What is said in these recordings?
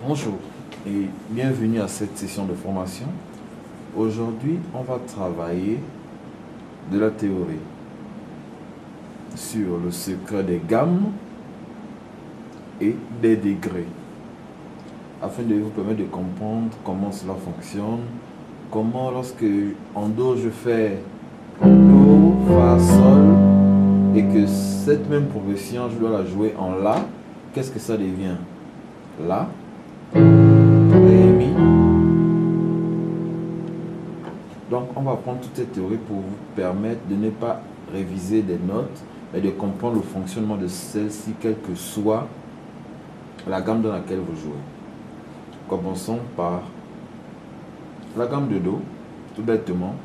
Bonjour et bienvenue à cette session de formation. Aujourd'hui, on va travailler de la théorie sur le secret des gammes et des degrés, afin de vous permettre de comprendre comment cela fonctionne, comment lorsque en Do je fais Do, Fa, Sol, et que cette même progression je dois la jouer en La, qu'est-ce que ça devient? La, Ré, Mi. Donc on va prendre toute cette théorie pour vous permettre de ne pas réviser des notes, mais de comprendre le fonctionnement de celle-ci, quelle que soit la gamme dans laquelle vous jouez. Commençons par la gamme de Do, tout bêtement,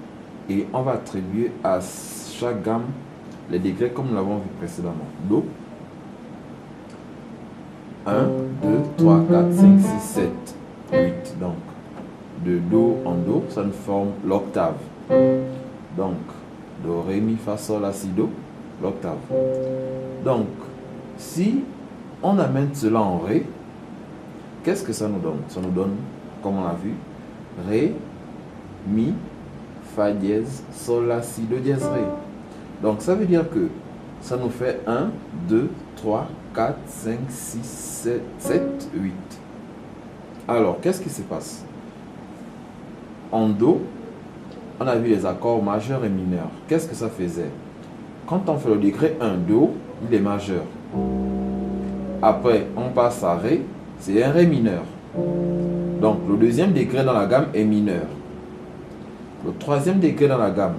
et on va attribuer à chaque gamme les degrés comme nous l'avons vu précédemment. Do, 1, 2, 3, 4, 5, 6, 7, 8. Donc, de Do en Do, ça nous forme l'octave. Donc, Do, Ré, Mi, Fa, Sol, La, Si, Do, l'octave. Donc, si on amène cela en Ré, qu'est-ce que ça nous donne? Ça nous donne, comme on l'a vu, Ré, Mi, Fa dièse, Sol, La, Si, Do dièse, Ré. Donc, ça veut dire que ça nous fait 1, 2, 3, 4, 5, 6, 7, 8. Alors, qu'est-ce qui se passe? En Do, on a vu les accords majeurs et mineurs. Qu'est-ce que ça faisait? Quand on fait le degré 1, Do, il est majeur. Après, on passe à Ré, c'est un Ré mineur. Donc, le deuxième degré dans la gamme est mineur. Le troisième degré dans la gamme,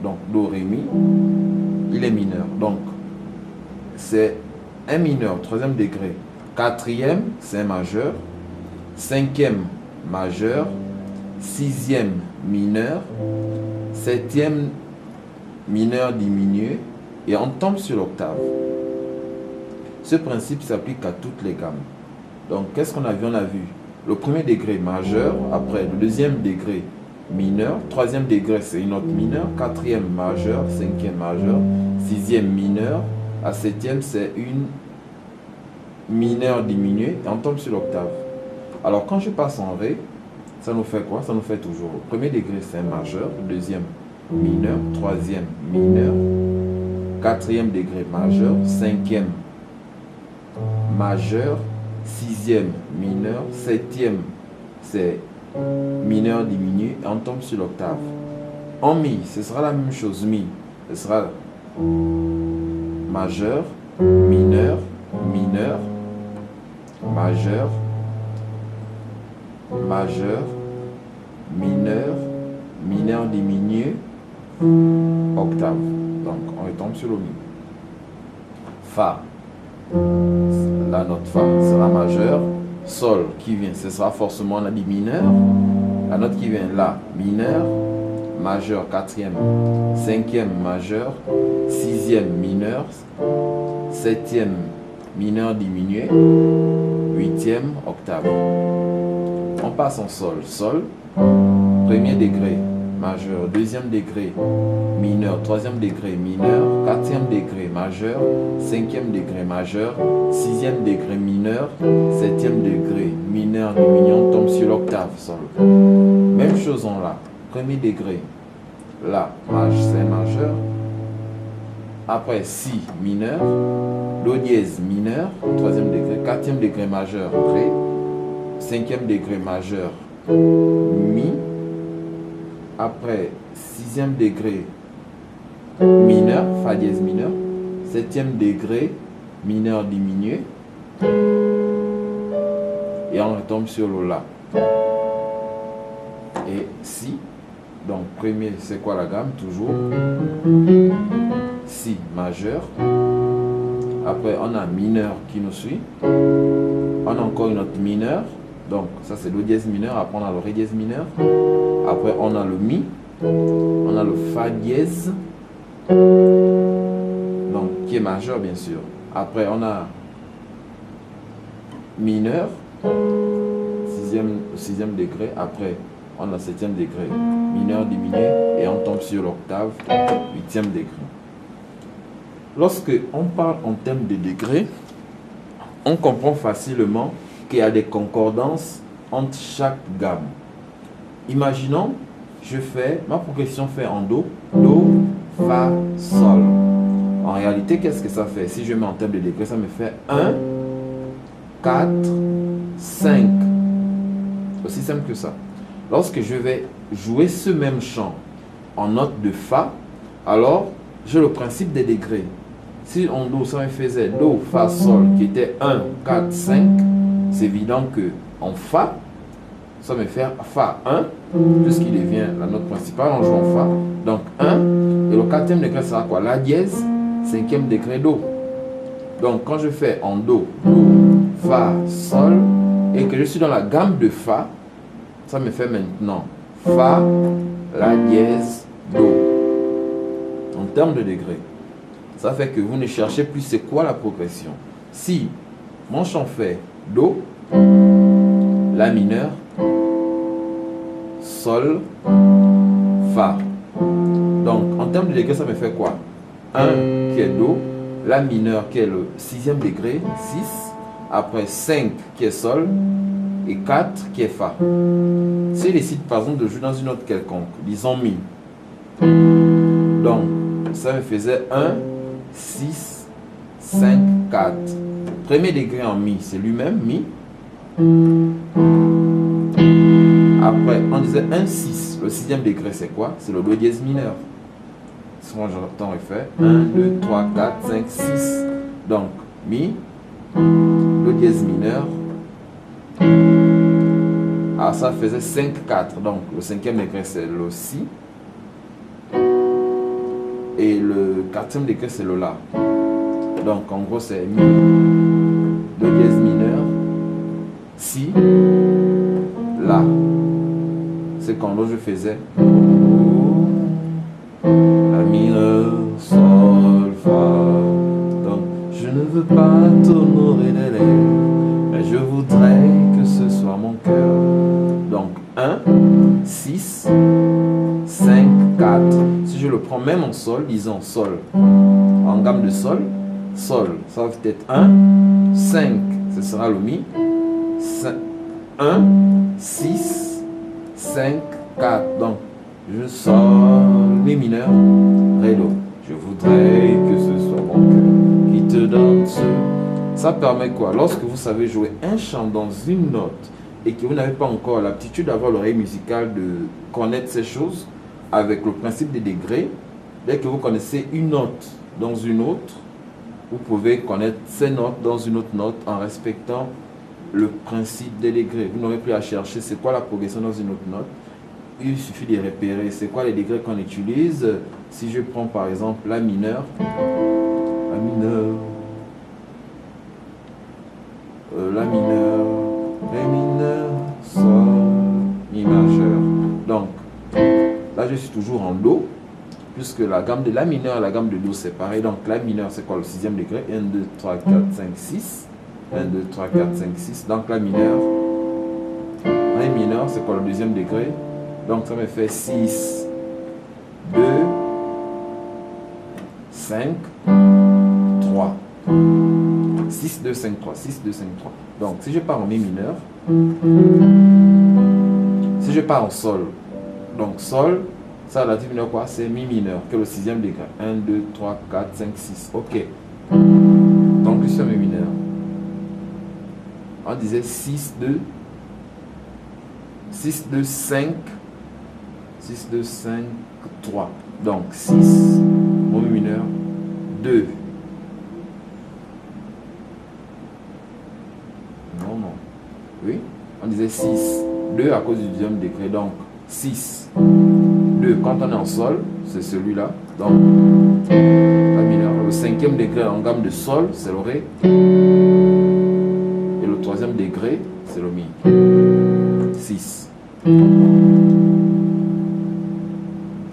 donc Do, Ré, Mi, il est mineur. Donc, c'est un mineur, troisième degré. Quatrième, c'est un majeur. Cinquième, majeur. Sixième, mineur. Septième, mineur diminué. Et on tombe sur l'octave. Ce principe s'applique à toutes les gammes. Donc, qu'est-ce qu'on a vu? On a vu le premier degré majeur. Après, le deuxième degré mineur. Troisième degré, c'est une note mineure. Quatrième, majeur. Cinquième, majeur. Sixième, mineur. À septième, c'est une mineure diminuée. Et on tombe sur l'octave. Alors, quand je passe en Ré, ça nous fait quoi? Ça nous fait toujours. Le premier degré, c'est un majeur. Le deuxième, mineur. Troisième, mineur. Quatrième degré, majeur. Cinquième, majeur. Sixième, mineur. Septième, c'est mineur diminué. Et on tombe sur l'octave. En Mi, ce sera la même chose. Mi, ce sera majeur, mineur, mineur, majeur, majeur, mineur, mineur diminué, octave. Donc, on retombe sur le Mi. Fa, la note Fa sera majeure. Sol qui vient, ce sera forcément la dit mineur. La note qui vient là, mineur. Majeur, quatrième. Cinquième, majeur. Sixième, mineur. Septième, mineur diminué. Huitième, octave. On passe en Sol. Sol, premier degré, majeur. Deuxième degré, mineur. Troisième degré, mineur. Quatrième degré, majeur. Cinquième degré, majeur. Sixième degré, mineur. Septième degré, mineur diminué. On tombe sur l'octave, Sol. Même chose en La. Premier degré, La, c'est majeur. Après, Si, mineur. Do dièse, mineur. Troisième degré. Quatrième degré, majeur, Ré. Cinquième degré, majeur, Mi. Après, sixième degré, mineur, Fa dièse mineur. Septième degré, mineur diminué. Et on retombe sur le La. Et Si. Donc, premier, c'est quoi la gamme? Toujours Si majeur. Après, on a mineur qui nous suit. On a encore une autre mineure. Donc, ça, c'est Do dièse mineur. Après, on a le Ré dièse mineur. Après, on a le Mi. On a le Fa dièse. Donc, qui est majeur, bien sûr. Après, on a mineur. Sixième degré. Après, on a septième degré, mineur diminué, et on tombe sur l'octave, huitième degré. Lorsque on parle en termes de degrés, on comprend facilement qu'il y a des concordances entre chaque gamme. Imaginons, ma progression fait en Do, Do, Fa, Sol. En réalité, qu'est-ce que ça fait? Si je mets en termes de degrés, ça me fait 1, 4, 5. Aussi simple que ça. Lorsque je vais jouer ce même chant en note de Fa, alors j'ai le principe des degrés. Si en Do, ça me faisait Do, Fa, Sol, qui était 1, 4, 5, c'est évident que en Fa, ça me fait Fa 1, puisqu'il devient la note principale en jouant Fa. Donc 1, et le quatrième degré sera quoi? La dièse, cinquième degré Do. Donc quand je fais en Do, Do, Fa, Sol, et que je suis dans la gamme de Fa, ça me fait maintenant Fa, La dièse, Do. En termes de degrés, ça fait que vous ne cherchez plus c'est quoi la progression. Si mon chant fait Do, La mineur, Sol, Fa. Donc, en termes de degré, ça me fait quoi? 1 qui est Do, La mineur qui est le 6e degré, 6. Après 5 qui est Sol et 4 qui est Fa. Si je décide par exemple de jouer dans une note quelconque, disons Mi. Donc, ça me faisait 1, 6, 5, 4. Premier degré en Mi, c'est lui-même, Mi. Après, on disait 1, 6. Le 6e degré, c'est quoi? C'est le Do dièse mineur. Souvent, j'entends refaire 1, 2, 3, 4, 5, 6. Donc, Mi, Do dièse mineur. Ah, ça faisait 5, 4. Donc, le 5e degré, c'est le Si. Et le 4e degré, c'est le La. Donc, en gros, c'est Mi, Do dièse mineur, Si, La. C'est quand je faisais La mineur, Sol, Fa. Donc, je ne veux pas t'honorer des lèvres, mais je voudrais que ce soit mon cœur. Donc, 1, 6, 5, 4. Si je le prends même en Sol, disons Sol, en gamme de Sol, Sol, ça va être 1, 5, ce sera le Mi, 1, 6, 5, 4. Donc, je Sol, Mi mineur, Ré, Do. Je voudrais que ce soit mon cœur qui te donne ce. Ça permet quoi? Lorsque vous savez jouer un chant dans une note et que vous n'avez pas encore l'aptitude d'avoir l'oreille musicale, de connaître ces choses avec le principe des degrés, dès que vous connaissez une note dans une autre, vous pouvez connaître ces notes dans une autre note en respectant le principe des degrés. Vous n'aurez plus à chercher c'est quoi la progression dans une autre note. Il suffit de repérer c'est quoi les degrés qu'on utilise. Si je prends par exemple La mineur, La mineur, La mineur, Ré mineur, Sol, Mi majeur. Donc, là je suis toujours en Do, puisque la gamme de La mineur et la gamme de Do c'est pareil. Donc La mineur c'est quoi? Le 6e degré. 1, 2, 3, 4, 5, 6. 1, 2, 3, 4, 5, 6. Donc La mineur. Ré mineur c'est quoi? Le 2e degré. Donc ça me fait 6, 2, 5, 3. 6, 2, 5, 3. 6, 2, 5, 3. Donc si je pars en Mi mineur, si je pars en Sol, donc Sol, ça la mineur quoi? C'est Mi mineur, que le 6e degré. 1, 2, 3, 4, 5, 6. Ok. Donc je suis en Mi mineur. On disait 6, 2, 6, 2, 5, 6, 2, 5, 3. Donc 6, mon Mi mineur, 2. Non, non. Oui, on disait 6, 2 à cause du 2e degré. Donc 6, 2. Quand on est en Sol, c'est celui-là. Donc La mineur. Le 5e degré en gamme de Sol, c'est le Ré. Et le 3e degré, c'est le Mi. 6.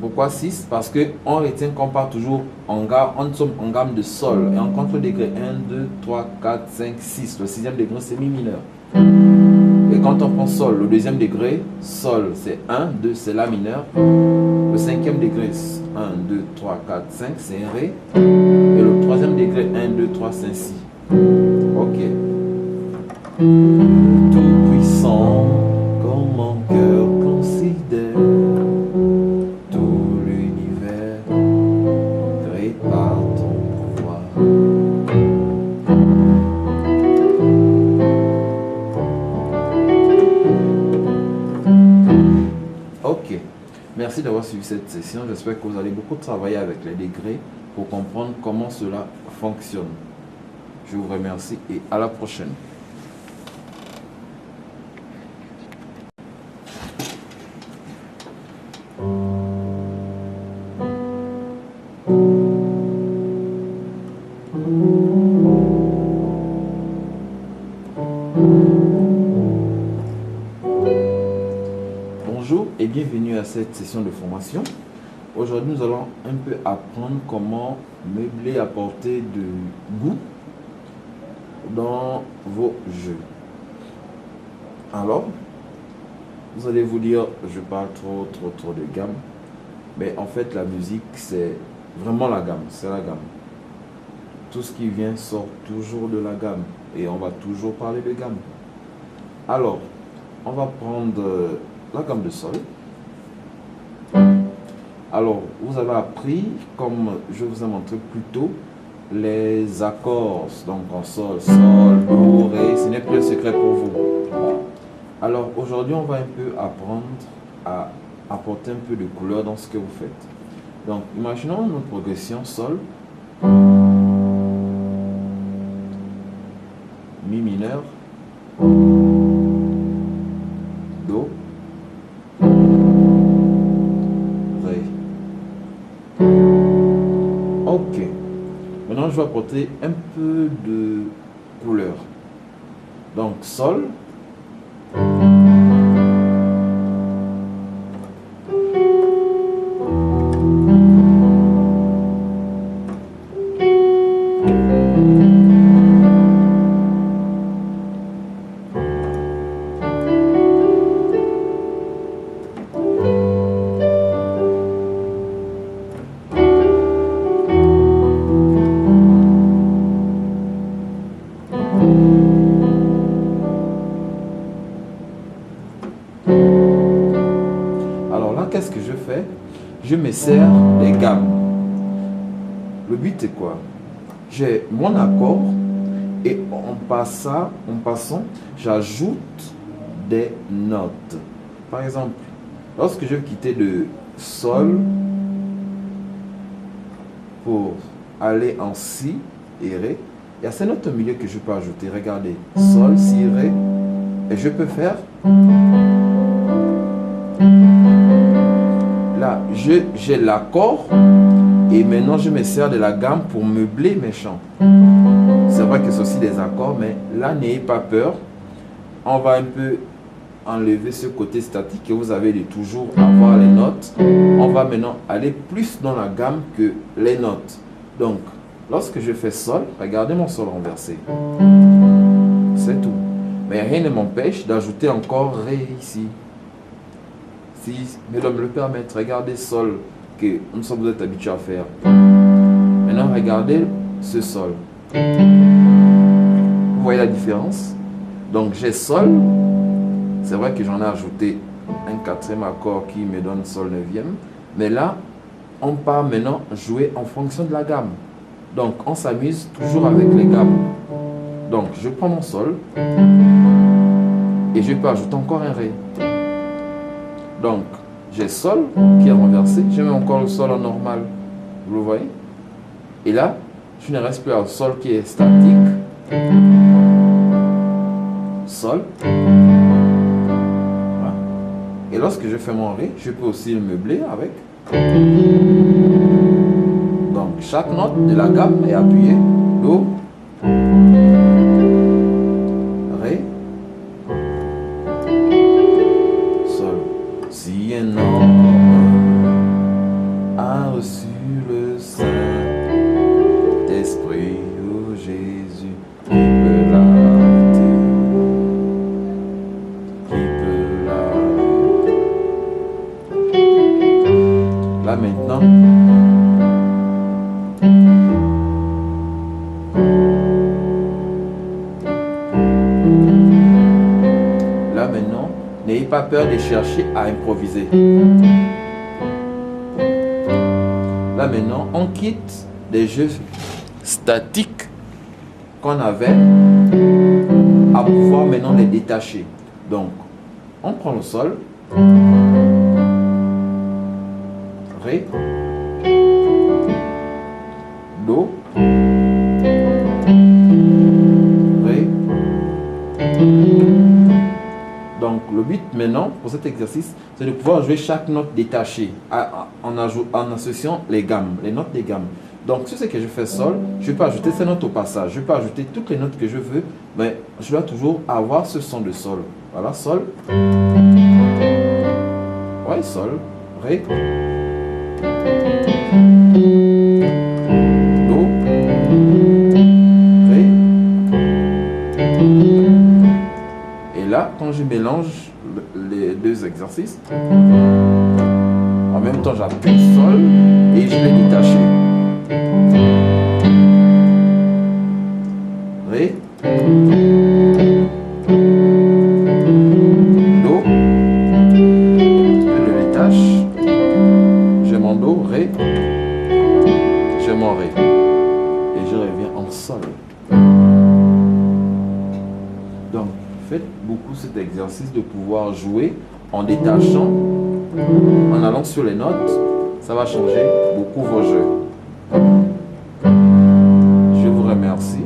Pourquoi 6? Parce qu'on retient qu'on part toujours en gamme, on sommes en gamme de Sol. Et en contre-degré, 1, 2, 3, 4, 5, 6. Le 6e degré, c'est Mi mineur. Et quand on prend Sol, le 2e degré, Sol, c'est 1, 2, c'est La mineur. Le 5e degré, 1, 2, 3, 4, 5, c'est un Ré. Et le 3e degré, 1, 2, 3, c'est un Si. Ok. Tout-puissant, comme mon cœur considère tout l'univers créé par ton pouvoir. Ok, merci d'avoir suivi cette session. J'espère que vous allez beaucoup travailler avec les degrés pour comprendre comment cela fonctionne. Je vous remercie et à la prochaine. Bonjour et bienvenue à cette session de formation. Aujourd'hui, nous allons un peu apprendre comment meubler, apporter de goût dans vos jeux. Alors, vous allez vous dire, je parle trop de gamme. Mais en fait, la musique, c'est vraiment la gamme, c'est la gamme. Tout ce qui vient sort toujours de la gamme et on va toujours parler de gamme. Alors, on va prendre la gamme de sol. Alors, vous avez appris, comme je vous ai montré plus tôt, les accords, donc en sol, do, ré, ce n'est plus un secret pour vous. Alors, aujourd'hui, on va un peu apprendre à apporter un peu de couleur dans ce que vous faites. Donc, imaginons notre progression sol, mi mineur, do, ré. Ok. Maintenant, je vais apporter un peu de couleur. Donc, sol. Alors là, qu'est-ce que je fais? Je me sers des gammes. Le but est quoi? J'ai mon accord et en passant, j'ajoute des notes. Par exemple, lorsque je vais quitter de sol pour aller en si et ré, il y a ces notes au milieu que je peux ajouter. Regardez, sol, si, ré, et je peux faire. Là, j'ai l'accord et maintenant je me sers de la gamme pour meubler mes chants. C'est vrai que c'est aussi des accords, mais là, n'ayez pas peur. On va un peu enlever ce côté statique que vous avez de toujours avoir les notes. On va maintenant aller plus dans la gamme que les notes. Donc, lorsque je fais sol, regardez mon sol renversé. C'est tout. Mais rien ne m'empêche d'ajouter encore ré ici. Si me le permettre, regardez sol que nous sommes habitués à faire. Maintenant, regardez ce sol. Vous voyez la différence? Donc, j'ai sol. C'est vrai que j'en ai ajouté un quatrième accord qui me donne sol neuvième. Mais là, on part maintenant jouer en fonction de la gamme. Donc, on s'amuse toujours avec les gammes. Donc, je prends mon sol et je peux ajouter encore un ré. Donc, j'ai sol qui est renversé. Je mets encore le sol en normal. Vous le voyez? Et là, je ne reste plus à sol qui est statique. Sol. Voilà. Et lorsque je fais mon ré, je peux aussi le meubler avec. Donc, chaque note de la gamme est appuyée. Do. Ré. Sol. Si un homme a reçu le Saint-Esprit, oh Jésus, qui peut l'arrêter? Qui peut l'arrêter? Là maintenant, N'ayez pas peur de chercher à improviser. Là maintenant, on quitte des jeux statiques qu'on avait à pouvoir maintenant les détacher. Donc, on prend le sol. Ré. Do. Ré. Donc, le but maintenant pour cet exercice, c'est de pouvoir jouer chaque note détachée en associant les gammes, les notes des gammes. Donc, si c'est que je fais sol, je peux ajouter ces notes au passage. Je peux ajouter toutes les notes que je veux, mais je dois toujours avoir ce son de sol. Voilà, sol. Ouais, sol. Ré. Do. Ré. Et là, quand je mélange les deux exercices, en même temps j'appuie sol et je vais détacher. Ré. Do. Je le détache. J'ai mon do, ré. J'ai mon ré. Et je reviens en sol. Donc, faites beaucoup cet exercice de pouvoir jouer en détachant, en allant sur les notes. Ça va changer beaucoup vos jeux. Je vous remercie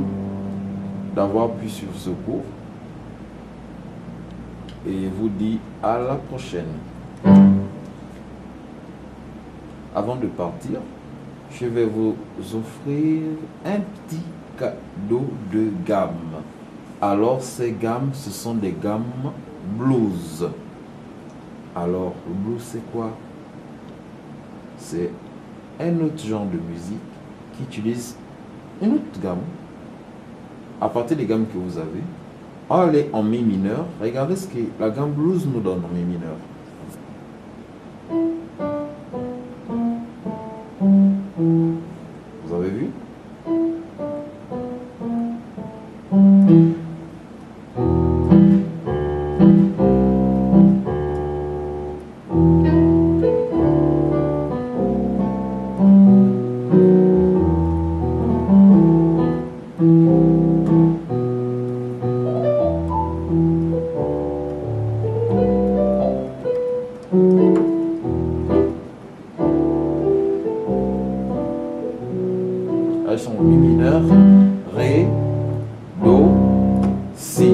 d'avoir pu suivre ce cours et vous dis à la prochaine. Avant de partir, je vais vous offrir un petit cadeau de gamme. Alors ces gammes, ce sont des gammes blues. Alors le blues c'est quoi? C'est un autre genre de musique qui utilise une autre gamme. À partir des gammes que vous avez, on va aller en mi mineur. Regardez ce que la gamme blues nous donne en mi mineur. Vous avez vu? Elles sont mi mineur, ré, do, si.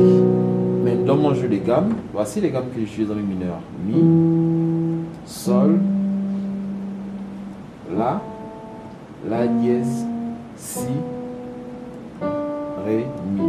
Mais dans mon jeu de gammes, voici les gammes que j'utilise en mi mineur. Mi, sol, la dièse, si, ré, mi.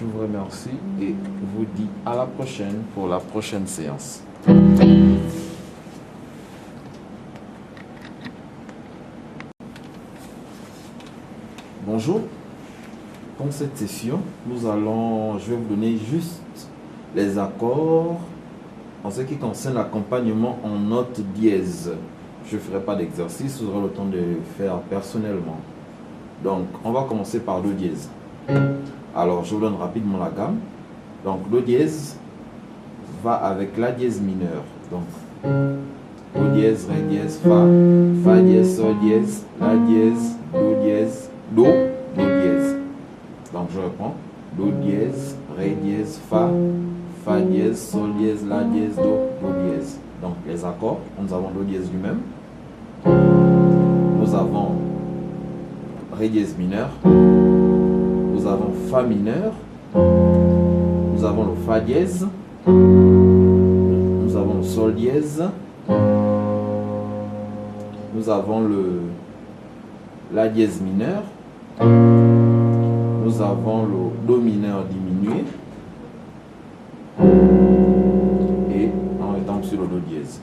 Je vous remercie et vous dis à la prochaine pour la prochaine séance. Bonjour. Pour cette session, je vais vous donner juste les accords en ce qui concerne l'accompagnement en note dièse. je ne ferai pas d'exercice, vous aurez le temps de le faire personnellement. Donc, on va commencer par Do dièse. Alors, je vous donne rapidement la gamme. Donc, Do dièse va avec La dièse mineur. Donc, Do dièse, Ré dièse, Fa dièse, Sol dièse, La dièse, Do dièse, Do dièse. Donc, je reprends. Do dièse, Ré dièse, Fa dièse, Sol dièse, La dièse, Do dièse. Donc, les accords, nous avons Do dièse lui-même. Nous avons Ré dièse mineur. Nous avons Fa mineur. Nous avons le Fa dièse. Nous avons le Sol dièse. Nous avons le La dièse mineur. Nous avons le Do mineur diminué. Et on retombe sur le Do dièse.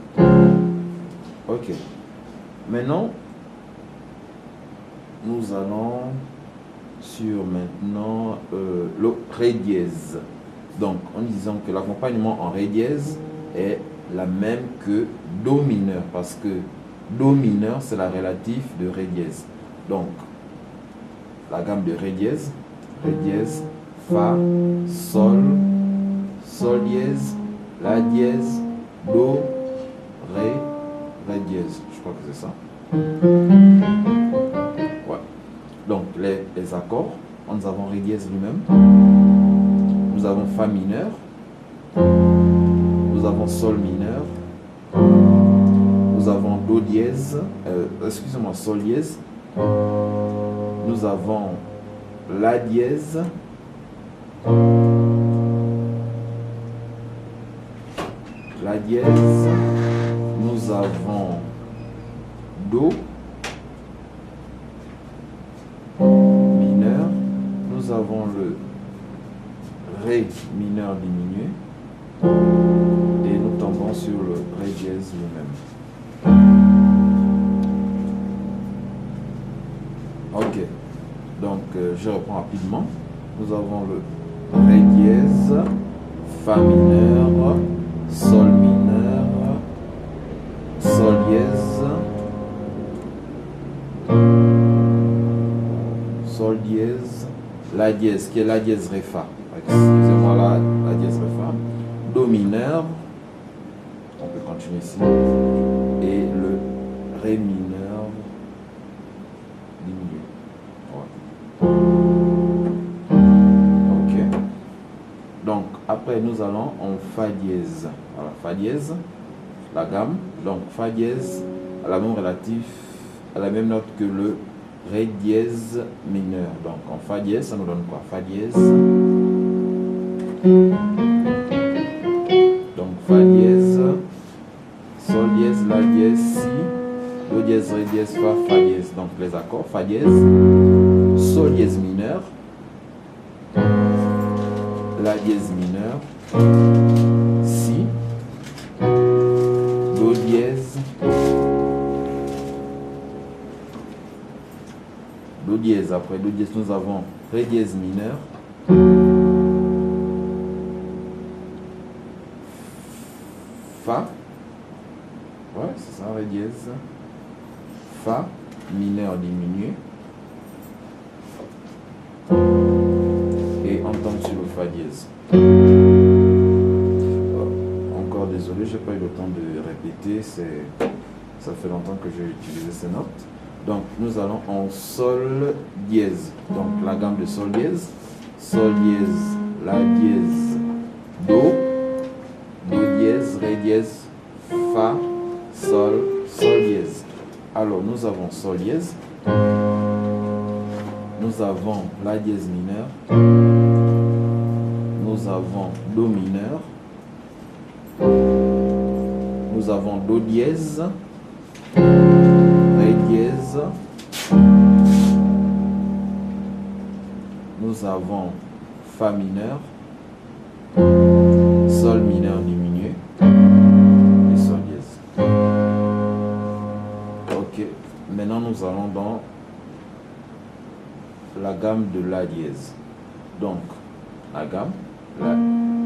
Ok. Maintenant, nous allons sur maintenant le Ré dièse. Donc, en disant que l'accompagnement en Ré dièse est la même que Do mineur, parce que Do mineur, c'est la relative de Ré dièse. Donc, la gamme de Ré dièse, Fa, Sol, Sol dièse, La dièse, Do, Ré dièse. Je crois que c'est ça. Ouais. Donc, les accords, nous avons Ré dièse lui-même. Nous avons Fa mineur. Nous avons Sol mineur. Nous avons Do dièse. Excusez-moi, Sol dièse. Nous avons La dièse. La dièse. Nous avons Do mineur. Nous avons le Ré mineur diminué. Et nous tombons sur le Ré dièse lui-même. Ok. Donc, je reprends rapidement. Nous avons le Ré dièse, Fa mineur, Sol mineur, Sol dièse, Sol dièse, La dièse, qui est La dièse Ré Fa. Excusez-moi, la dièse Ré Fa. Do mineur, on peut continuer ici, et le Ré mineur diminué. Ouais. Ok. Donc, après, nous allons en Fa dièse. Alors, Fa dièse, la gamme. Donc, Fa dièse a la même relative, à la même note que le Ré dièse mineur. Donc, en Fa dièse, ça nous donne quoi? Fa dièse. Donc, Fa dièse, Sol dièse, La dièse, Si, Do dièse, Ré dièse, Fa dièse. Donc, les accords, Fa dièse, Sol dièse mineur, La dièse mineur, Si, Do dièse, Do dièse. Après Do dièse, nous avons Ré dièse mineur, Fa, ouais, c'est ça, Ré dièse, Fa mineur diminué, et on tombe sur le Fa dièse. Encore désolé, j'ai pas eu le temps de répéter, ça fait longtemps que j'ai utilisé ces notes. Donc nous allons en Sol dièse. Donc la gamme de Sol dièse, La dièse, Do, Do dièse, Ré dièse, Fa, Sol, Sol dièse. Alors nous avons Sol dièse, nous avons La dièse mineur, nous avons Do mineur, nous avons Do dièse, Ré dièse, nous avons Fa mineur, Sol mineur diminué et Sol dièse. Ok, maintenant nous allons dans la gamme de La dièse. Donc, la gamme,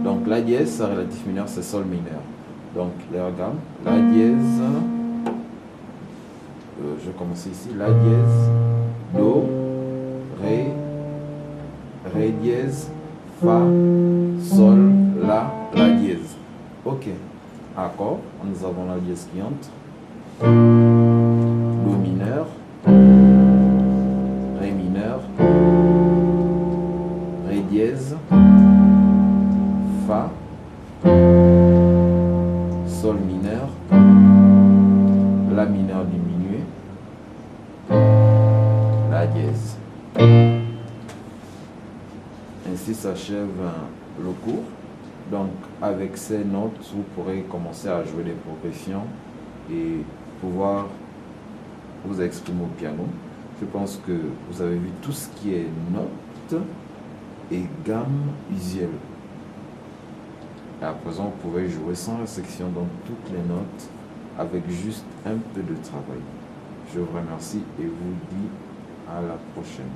donc La dièse, sa relatif mineur, c'est Sol mineur. Donc, la gamme, La dièse, je vais commencer ici. La dièse, Do, Ré, Ré dièse, Fa, Sol, La dièse. Ok. Accord. Nous avons la dièse qui entre. Do mineur, Ré mineur, Ré dièse, Fa, Sol mineur, La mineur diminué, La dièse. Ainsi s'achève le cours. Donc avec ces notes, vous pourrez commencer à jouer des progressions et pouvoir vous exprimer au piano. Je pense que vous avez vu tout ce qui est notes et gamme usuelle. Et à présent, vous pouvez jouer sans restriction dans toutes les notes avec juste un peu de travail. Je vous remercie et vous dis à la prochaine.